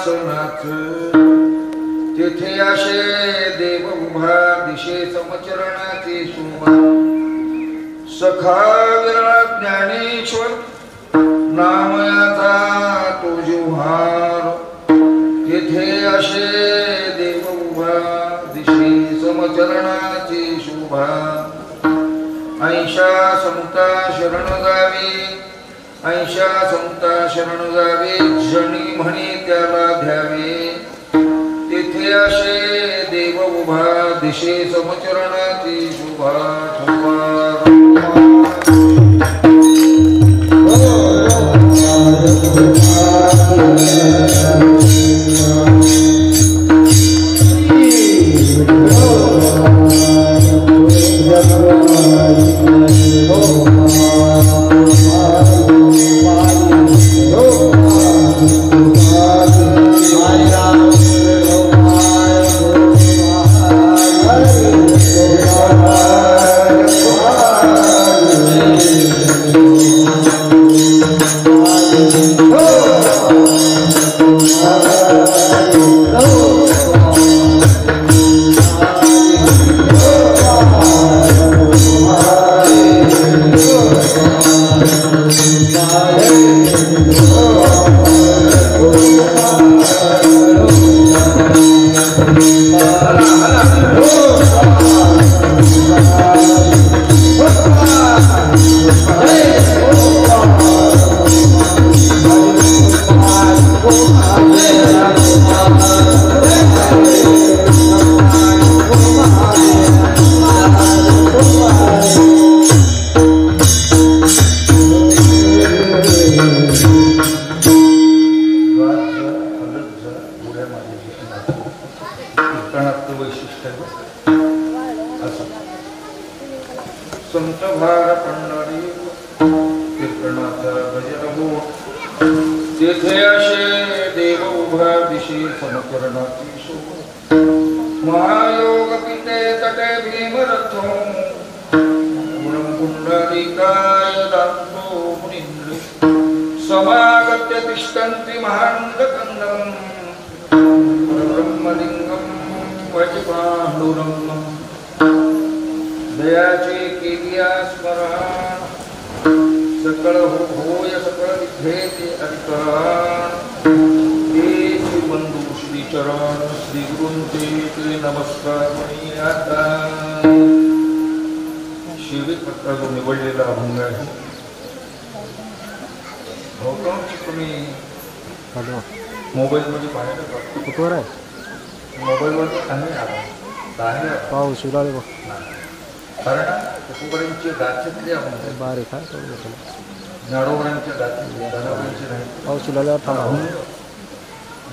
सिंहासनात तेथे असे देव उभा दिशे समचरणाची शोभा सखा विरळ ज्ञानेश्वर नामयाचा तो जिव्हार तेथे असे देव उभा दिशे समचरणाची शोभा ऐशा समता शरण जावी ऐशा समता शरण जावे जणी म्हणे त्याला ध्यावे तेथे असे देव उभा दिशे समचरणाची शोभा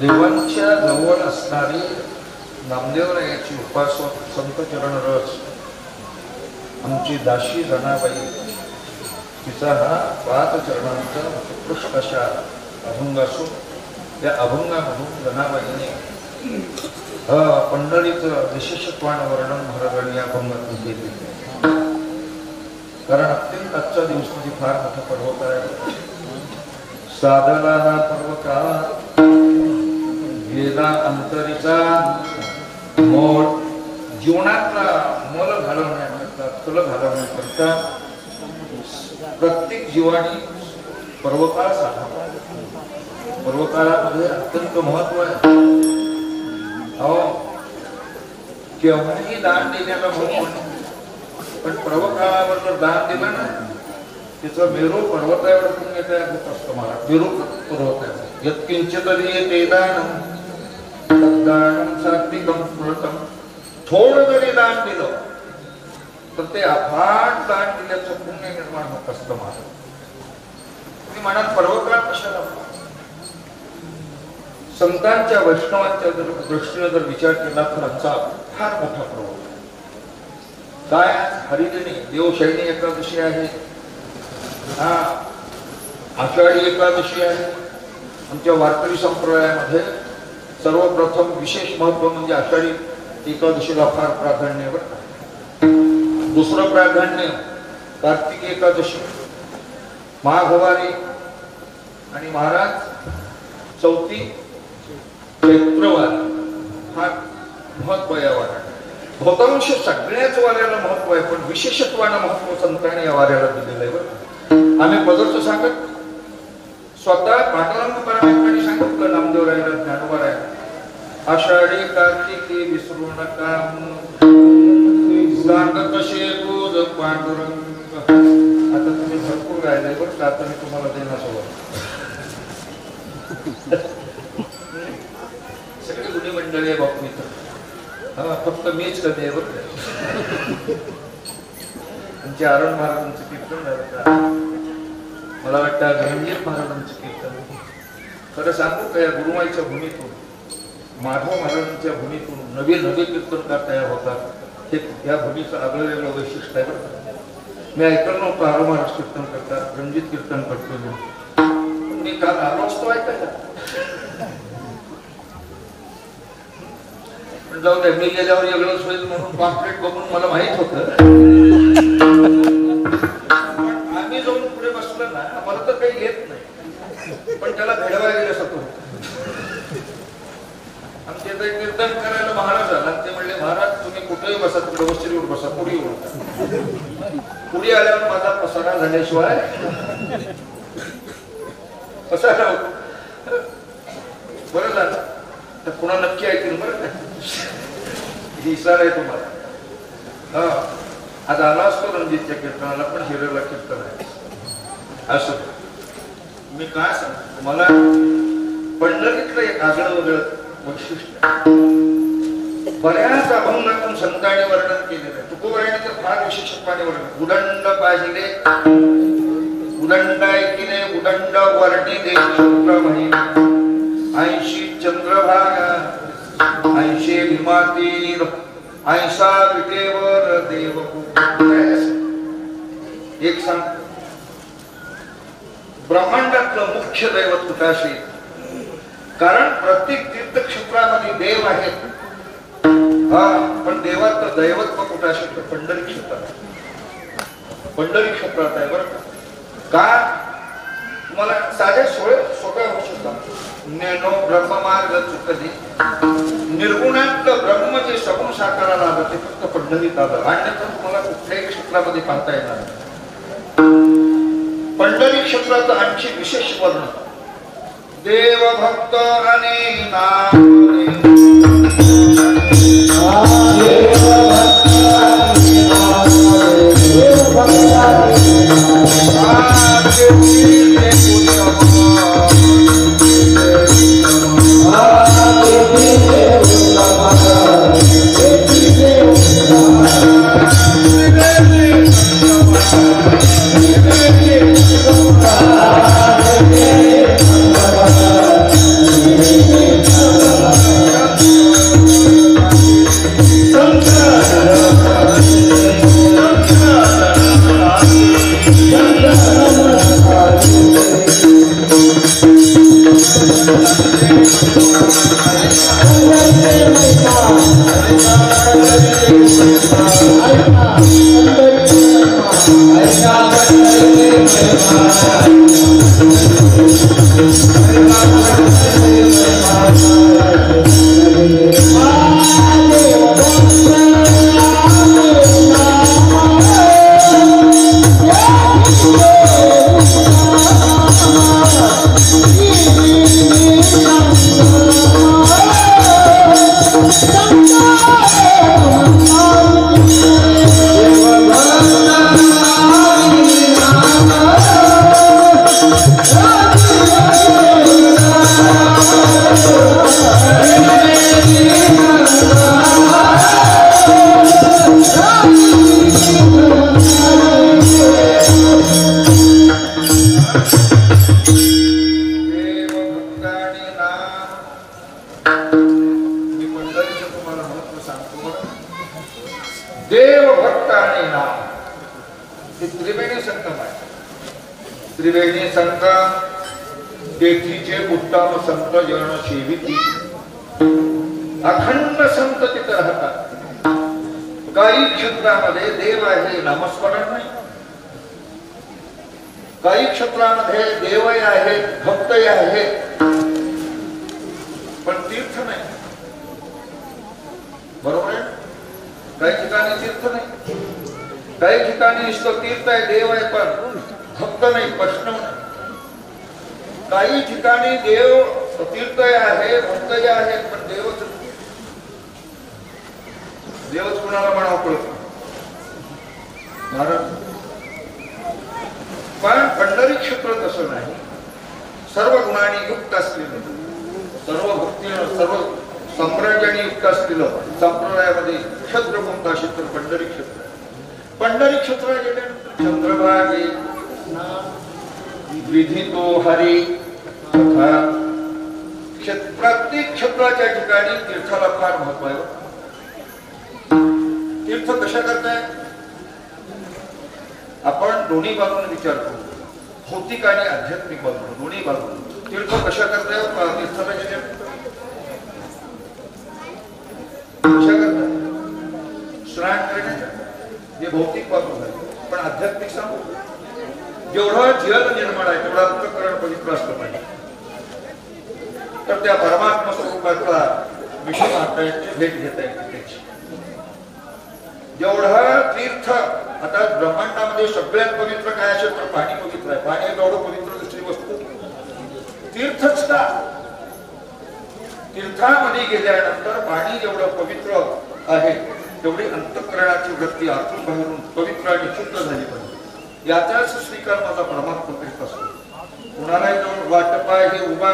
देवांच्या जवळ असणारी नामदेवरायाची उपासक संत चरण रस आमची दाशी जनाबाई तिचा हा 5 चरणांचा उत्कृष्ट अशा अभंग असून त्या अभंगामधून जनाबाईने पंढरीचं विशेषत्वानं वर्णन महाराजांनी या अभंगातून केले कारण अत्यंत आजचा दिवस म्हणजे फार मोठा पर्वत आहे साधला हा पर्वत गेला अंतरीचा मोल जीवनातला मोल घालवण्याकरता तल घालवण्याकरता प्रत्येक जीवानी पर्वकाळ साधावा पर्वकाळामध्ये अत्यंत महत्व आहे केव्हाही दान देण्याला महत्व पण पर्वकाळावर जर दान दिलं ना तिचं मेरू पर्वतावर पुण्य होत असतं मला मेरू पर्वत यत्किंचित ते दानम तद्दानम सात्विकम स्मृतम थोडं जरी दान दिलं तर ते अफाट दान दिल्याचं पुण्य निर्माण होत असतं मला तुम्ही मनात पर्वकाळ कशाला संतांच्या वैष्णवांच्या दृष्टीने जर विचार केला तर आजचा फार मोठा पर्वत काय हरिजनी देवशैनी एकादशी आहे आषाढी एकादशी आहे आमच्या वारकरी संप्रदायामध्ये सर्वप्रथम विशेष महत्व म्हणजे आषाढी एकादशीला फार प्राधान्य दुसरं प्राधान्य कार्तिक एकादशी महागवारी आणि महाराज चौथी चैत्रवार हा महत्व या वाऱ्याला. बहुतांश सगळ्याच वाऱ्याला महत्व आहे, पण विशेषत्वानं महत्व संतांनी या वाऱ्याला दिलेलं आहे. बरं आम्ही पदरचं सांगत स्वतः पांडुरंग परमेश्वरांनी सांगितलं नामदेवरायला, ज्ञानोबारायला, आषाढी कार्तिकी विसरू नका सांगत शेतूज पांडुरंग. आता तुम्ही भरपूर गायलाय बरं का, आता मी तुम्हाला देण्यासोबत सगळे गुन्हे मंडळी आहे बापू इथं. हा फक्त मीच कधी आहे बरं. तुमचे आरण महाराजांचं कीर्तन झालं का? मला वाटतं रणजित महाराजांचं कीर्तन. खरं सांगू का, या गुरुमाईच्या भूमीतून, माधव महाराजांच्या भूमीतून नवे नवे कीर्तनकार तयार होतात. हे या भूमीचं आगळं वेगळं वैशिष्ट्य आहे बरं. मी ऐकलं नव्हतं आरो महाराज कीर्तन करतात, रणजित कीर्तन करतो. मी काल आलो असतो ऐकायला, जाऊ द्या. मी गेल्यावर वेगळंच होईल म्हणून पॉम्पलेट बघून मला माहित होतं. आम्ही जाऊन पुढे बसलो ना, मला तर काही येत नाही, पण त्याला भेडवायला गेल्यासारखं होतं. आमच्या इथे कीर्तन करायला महाराज आला, ते म्हणले महाराज तुम्ही कुठेही बसा, तिकडे वस्तीवर बसा, पुढे येऊ. पुढे आल्यावर माझा पसारा झाल्याशिवाय पसारा बरं झालं तर पुन्हा नक्की ऐकून बरं का. इशारा आहे तुम्हाला. हा आज आला असतो रणजितच्या कीर्तनाला, पण हिरेला कीर्तन आहे. असं मी काय सांगतो मला, पंढरीतलं एक आगळं वेगळं वैशिष्ट्य बऱ्याच अभंगातून संतांनी वर्णन केलेलं आहे. तुकोबारायने तर फार विशेषत्वाने वर्णन. उदंड पाहिले उदंड ऐकिले उदंड वर्णिले शुक्र महिना 80 चंद्रभागा 80 भीमातीर 80 विटेवर देव. एक सांग, ब्रह्मांडातलं मुख्य दैवत कुठाशी, कारण प्रत्येक तीर्थक्षेत्रामध्ये देव आहेत. हा पण देवाचं दैवत्व कुठाशी तर पंढरी क्षेत्रात, पंढरी क्षेत्रात आहे बरं का. तुम्हाला साध्या सोप्या भाषेत नेनो ब्रह्ममार्ग चुकली, निर्गुणात ब्रह्म जे सगुण साकाराला आलं ते फक्त पंढरीत आलं, अन्यथा तुम्हाला कुठल्याही क्षेत्रामध्ये पाहता येणार. पंढरी क्षेत्राचं आणखी विशेष वर्णन. देव भक्त आणि नाम त्रिवेणी संगम तेथीचे उत्तम संत जन सेविती अखंड संत तिथे राहतात. काही क्षेत्रामध्ये देव आहे नामस्मरण नाही, काही क्षेत्रामध्ये देवही आहेत भक्तही आहेत, पण तीर्थ बरोबर आहे? काही ठिकाणी तीर्थ नाही, काही ठिकाणी नुसतं तीर्थ आहे, देव आहे पण भक्त नाही, प्रश्न नाही. काही ठिकाणी देव तीर्थ आहे, भक्तही आहेत पण देवच कुणाला म्हणावं कळत महाराज. पण पंढरी क्षेत्र तसं नाही, सर्व गुणांनी युक्त असलेलं, सर्व भक्तीनं सर्व साम्राज्याने युक्त असलेलं संप्रदायामध्ये क्षेत्र कोणतं असेल तर पंढरी क्षेत्र. पंढरी क्षेत्र गेल्यानंतर चंद्रभागे विधी तो हरी तथा प्रत्येक क्षेत्राच्या ठिकाणी तीर्थाला फार महत्व आहे. तीर्थ कशा करताय आपण दोन्ही बाजूने विचार करू, भौतिक आणि आध्यात्मिक बाजूने दोन्ही बाजूने तीर्थ कशा करताय. तीर्थाला गेल्या कशा करताय स्नान करण्याच्या जे भौतिक बाजू आहे, पण आध्यात्मिक सांगू जेवढा जल निर्माण आहे तेवढा अंतःकरण पवित्र असलं पाहिजे. तर त्या परमात्मा स्वरूपाचा विषय माता भेट घेता येते त्याची. जेवढा तीर्थ आता ब्रह्मांडामध्ये सगळ्यात पवित्र काय असेल तर पाणी पवित्र आहे. पाणी जेवढं पवित्र दुसरी वस्तू तीर्थच का. तीर्थामध्ये गेल्यानंतर पाणी जेवढं पवित्र आहे तेवढी अंतःकरणाची वृत्ती आतून बाहेरून पवित्र आणि शुद्ध झाली पाहिजे. याचाच स्वीकार माझा परमात्मा करीत असतो. कुणालाही जाऊन वाटप आहे हे उभा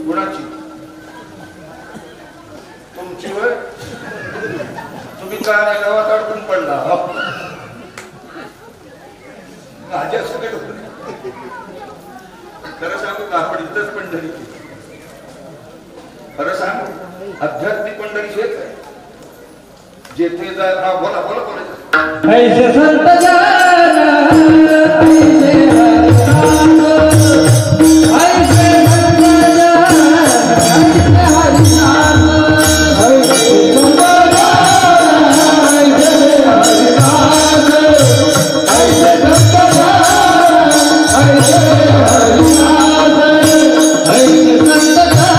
कुणाची तुमची होय. तुम्ही का नाही गावात अडकून पडला माझ्या सगळे खरं सांगू का आपण इथंच पंढरी खरं सांगू आध्यात्मिक पंढरी हेच आहे. जेथे जाय बोला बोला बोलायचं ऐसे संत जाना ऐसे हरिनाम ऐसे संत जाना ऐसे हरिनाम ऐसे संत जाना ऐसे हरिनाम ऐसे संत जाना ऐसे हरिनाम ऐसे संत जाना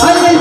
ऐसे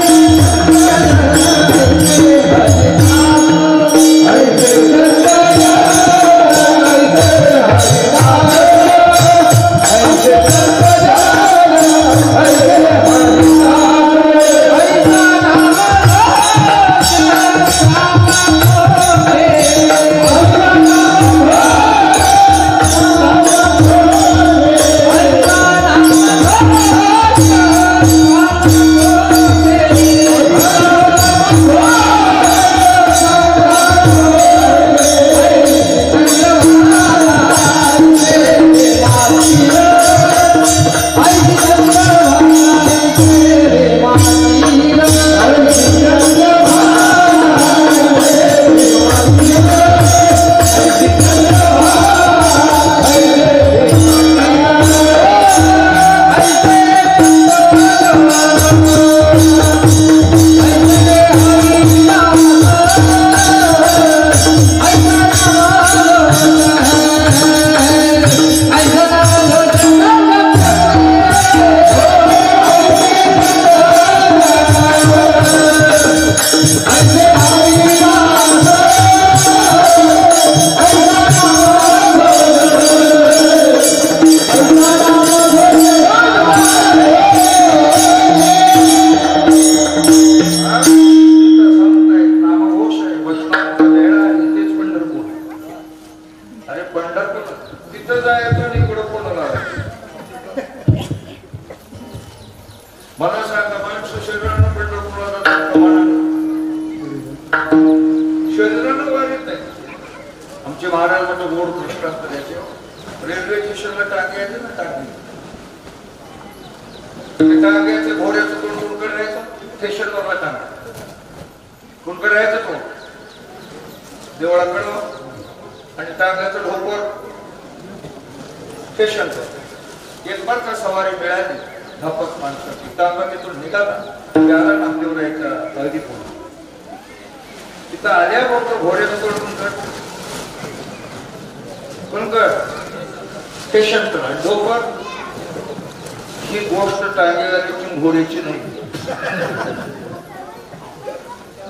ही गोष्ट टाळण्याची घोड्याची नाही.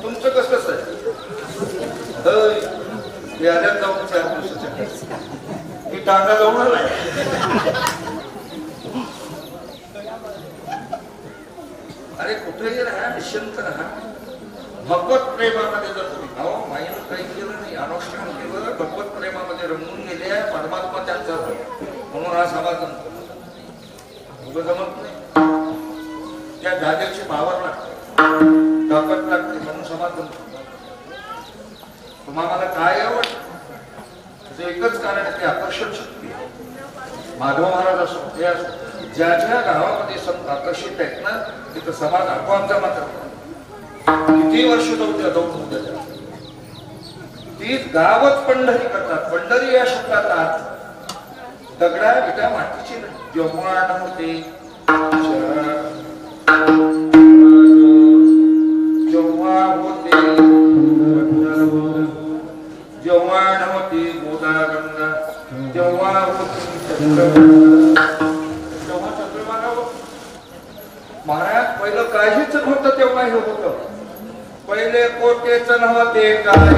तुमचं कसं आहे? याद्यात जाऊन 4 दिवसाच्या मी टांगा जाऊन आलाय. अरे कुठेही राहा, निश्चिंत राहा. भगवत प्रेमामध्ये जर तुम्ही माईनं काही केलं नाही, अनुष्ठान केलं, भगवत प्रेमामध्ये रंगून गेले, परमात्मा त्यांचा म्हणून हा समाज उभं जमत नाही. त्या जागेची पावर लागते, ताकद लागते, म्हणून समाज जमतो. तुम्हाला काय आवडतं? एकच कारण आहे, ते आकर्षण शक्ती. माधव महाराज असो, हे असो, ज्या ज्या गावामध्ये संत आकर्षित आहेत ना, तिथं समाज आपोआप जमा करतो. किती वर्ष जाऊन तीच गावच पंढरी करतात. पंढरी या शब्दात अर्थ दगडा विटा मातीची नाही. जेव्हा होते जेव्हा होते जेव्हा नव्हती गोदा गंगा, जेव्हा होती तेव्हा चंद्रभागा होत. महाराज पहिलं काहीच नव्हतं, तेव्हा हे होतं. पहिले कोटेच नव्हते काय,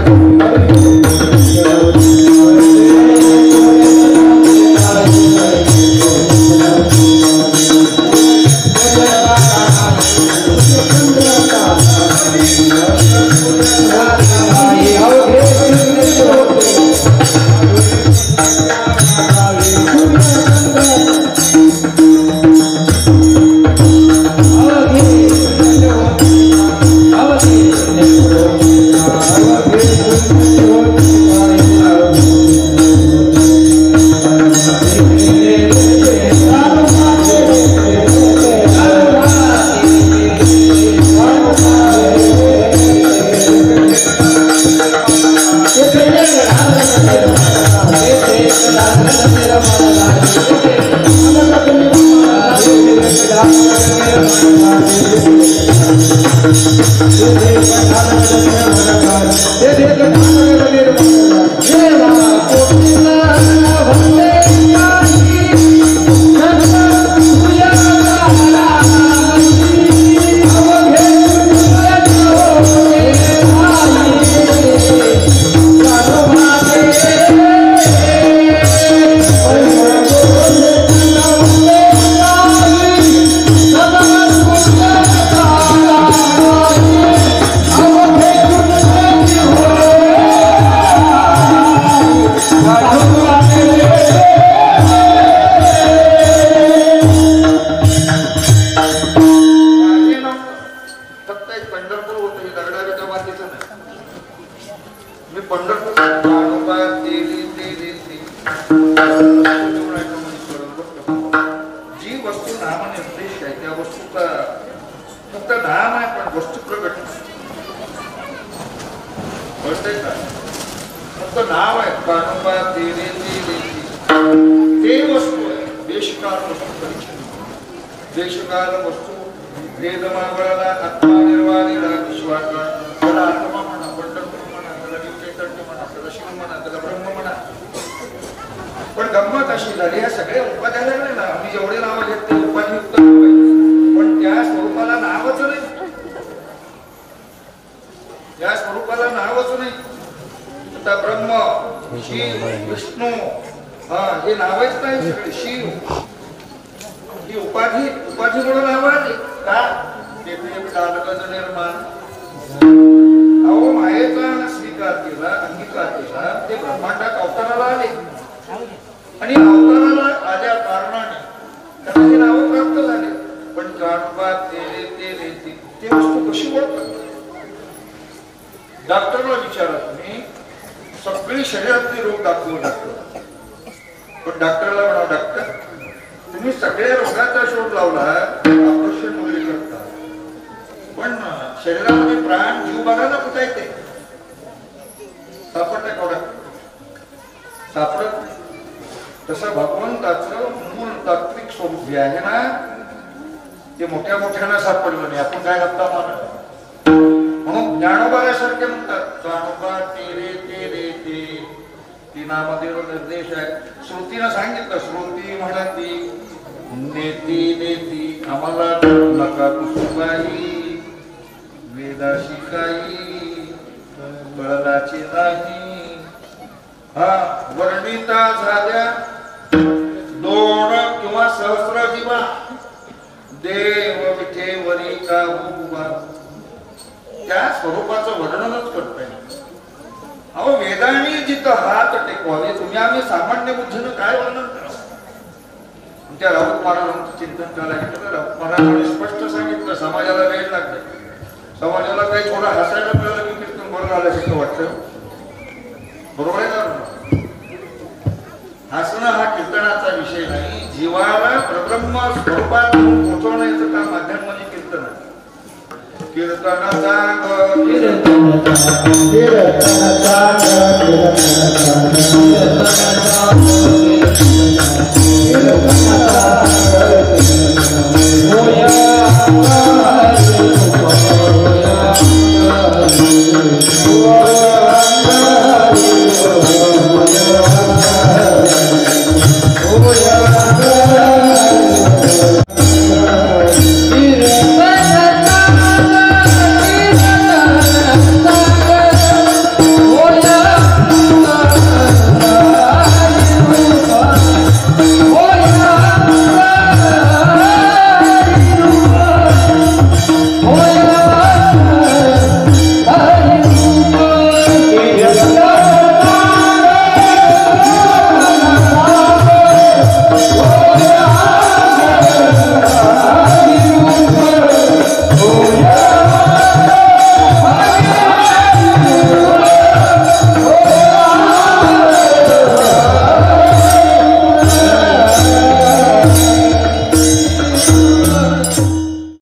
डॉक्टरला विचारा तुम्ही, सगळी शरीरातले रोग दाखवू लागतो. पण डॉक्टरला म्हणा, डॉक्टर तुम्ही सगळ्या रोगाचा शोध लावला, ऑपरेशन वगैरे करता, पण शरीरामध्ये प्राण जीव बघायला कुठे येते? सापडते का? सापडत. तसं भगवंताचं मूळ तात्विक स्वरूप जे आहे ना, ते मोठ्या मोठ्यानं सापडलं नाही. आपण काय गप्पा मारत म्हणून ज्ञानोबासारखे म्हणतात, ज्ञानोबा तेरे तेरे ते तिनामध्ये निर्देश आहे. श्रुतीनं सांगितलं, श्रुती म्हणती नेती नेती आम्हाला नका कुसुबाई वेदा शिकाई कळलाची नाही हा वर्णिता झाल्या 2 किंवा सहस्र जीवा देव विठेवरी का उभा त्या स्वरूपाचं वर्णनच करतोय अहो वेदांनी जिथं हात टेकवावे तुम्ही आम्ही सामान्य बुद्धीनं काय वर्णन करावं त्या राऊत महाराजांचं चिंतन करायला घेतलं राऊत महाराजांनी स्पष्ट सांगितलं समाजाला वेळ लागले समाजाला काही थोडं हसायला मिळालं की कीर्तन बरं झाल्यासारखं वाटतं बरोबर आहे ना हसणं हा कीर्तनाचा विषय नाही जीवाला परब्रह्म स्वरूपात पोहोचवण्याचं काम माध्यम म्हणजे कीर्तन आहे कीर्तनाचा होया